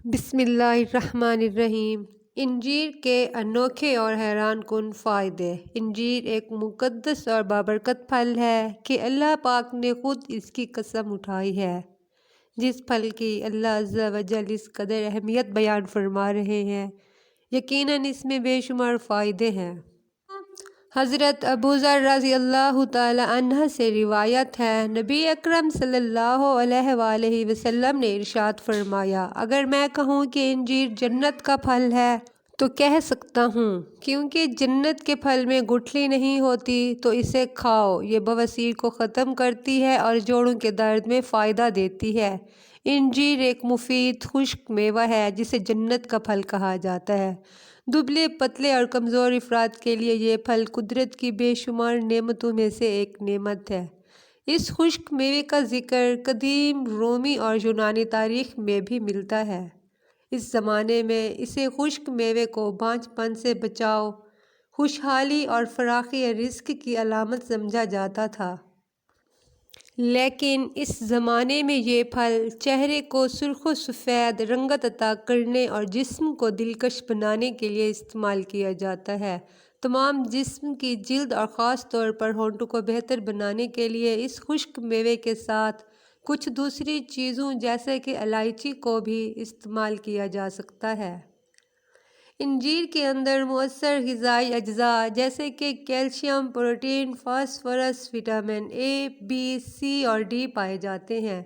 بسم اللہ الرحمن الرحیم۔ انجیر کے انوکھے اور حیران کن فائدے۔ انجیر ایک مقدس اور بابرکت پھل ہے کہ اللہ پاک نے خود اس کی قسم اٹھائی ہے۔ جس پھل کی اللہ عز و جل اس قدر اہمیت بیان فرما رہے ہیں، یقیناً اس میں بے شمار فائدے ہیں۔ حضرت ابو ذر رضی اللہ تعالی عنہ سے روایت ہے، نبی اکرم صلی اللہ علیہ وآلہ وسلم نے ارشاد فرمایا، اگر میں کہوں کہ انجیر جنت کا پھل ہے تو کہہ سکتا ہوں، کیونکہ جنت کے پھل میں گٹھلی نہیں ہوتی، تو اسے کھاؤ، یہ بواسیر کو ختم کرتی ہے اور جوڑوں کے درد میں فائدہ دیتی ہے۔ انجیر ایک مفید خشک میوہ ہے جسے جنت کا پھل کہا جاتا ہے۔ دبلے پتلے اور کمزور افراد کے لیے یہ پھل قدرت کی بے شمار نعمتوں میں سے ایک نعمت ہے۔ اس خشک میوے کا ذکر قدیم رومی اور یونانی تاریخ میں بھی ملتا ہے۔ اس زمانے میں اسے خشک میوے کو بانجھ پن سے بچاؤ، خوشحالی اور فراخی رزق کی علامت سمجھا جاتا تھا۔ لیکن اس زمانے میں یہ پھل چہرے کو سرخ و سفید رنگت عطا کرنے اور جسم کو دلکش بنانے کے لیے استعمال کیا جاتا ہے۔ تمام جسم کی جلد اور خاص طور پر ہونٹوں کو بہتر بنانے کے لیے اس خشک میوے کے ساتھ کچھ دوسری چیزوں جیسے کہ الائچی کو بھی استعمال کیا جا سکتا ہے۔ انجیر کے اندر مؤثر غذائی اجزاء جیسے کہ calcium, protein, phosphorus, vitamin A, B, C اور ڈی پائے جاتے ہیں۔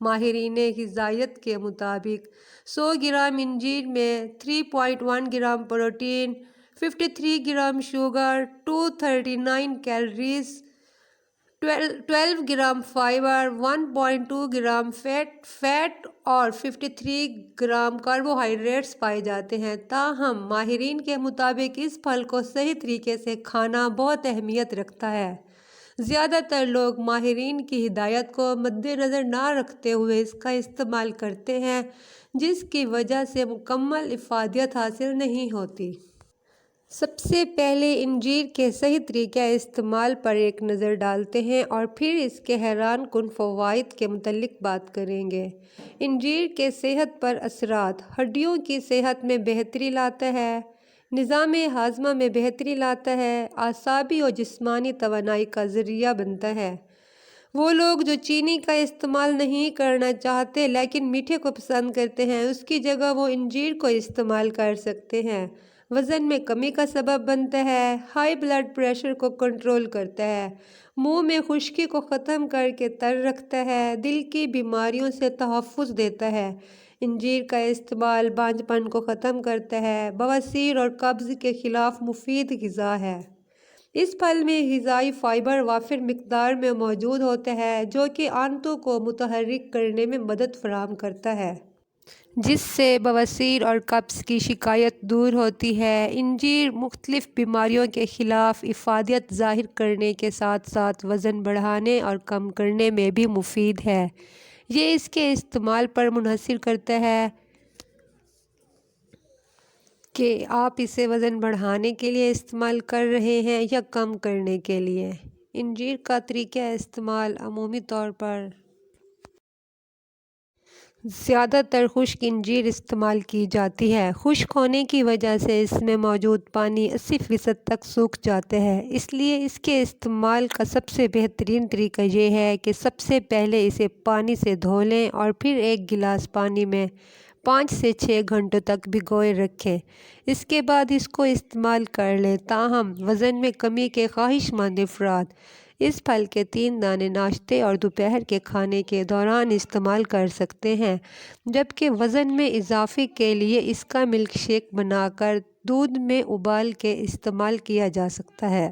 ماہرین غذائیت کے مطابق 100 گرام انجیر میں 3.1 gram protein, 53 gram sugar, 239 calories, 12 gram fibre, 1.2 gram fat اور 53 گرام کاربوہائیڈریٹس پائے جاتے ہیں۔ تاہم ماہرین کے مطابق اس پھل کو صحیح طریقے سے کھانا بہت اہمیت رکھتا ہے۔ زیادہ تر لوگ ماہرین کی ہدایت کو مد نظر نہ رکھتے ہوئے اس کا استعمال کرتے ہیں، جس کی وجہ سے مکمل افادیت حاصل نہیں ہوتی۔ سب سے پہلے انجیر کے صحیح طریقہ استعمال پر ایک نظر ڈالتے ہیں اور پھر اس کے حیران کن فوائد کے متعلق بات کریں گے۔ انجیر کے صحت پر اثرات۔ ہڈیوں کی صحت میں بہتری لاتا ہے، نظام ہاضمہ میں بہتری لاتا ہے، اعصابی و جسمانی توانائی کا ذریعہ بنتا ہے۔ وہ لوگ جو چینی کا استعمال نہیں کرنا چاہتے لیکن میٹھے کو پسند کرتے ہیں، اس کی جگہ وہ انجیر کو استعمال کر سکتے ہیں۔ وزن میں کمی کا سبب بنتا ہے، ہائی بلڈ پریشر کو کنٹرول کرتا ہے، منہ میں خشکی کو ختم کر کے تر رکھتا ہے، دل کی بیماریوں سے تحفظ دیتا ہے۔ انجیر کا استعمال بانجھ پن کو ختم کرتا ہے، بواسیر اور قبض کے خلاف مفید غذا ہے۔ اس پھل میں غذائی فائبر وافر مقدار میں موجود ہوتا ہے جو کہ آنتوں کو متحرک کرنے میں مدد فراہم کرتا ہے، جس سے بواسیر اور قبض کی شکایت دور ہوتی ہے۔ انجیر مختلف بیماریوں کے خلاف افادیت ظاہر کرنے کے ساتھ ساتھ وزن بڑھانے اور کم کرنے میں بھی مفید ہے۔ یہ اس کے استعمال پر منحصر کرتا ہے کہ آپ اسے وزن بڑھانے کے لیے استعمال کر رہے ہیں یا کم کرنے کے لیے۔ انجیر کا طریقہ استعمال۔ عمومی طور پر زیادہ تر خشک انجیر استعمال کی جاتی ہے۔ خشک ہونے کی وجہ سے اس میں موجود پانی 80% تک سوکھ جاتا ہے، اس لیے اس کے استعمال کا سب سے بہترین طریقہ یہ ہے کہ سب سے پہلے اسے پانی سے دھو لیں اور پھر ایک گلاس پانی میں 5 سے 6 گھنٹوں تک بھگوئے رکھیں۔ اس کے بعد اس کو استعمال کر لیں۔ تاہم وزن میں کمی کے خواہش مند افراد اس پھل کے 3 دانے ناشتے اور دوپہر کے کھانے کے دوران استعمال کر سکتے ہیں، جبکہ وزن میں اضافے کے لیے اس کا ملک شیک بنا کر دودھ میں ابال کے استعمال کیا جا سکتا ہے۔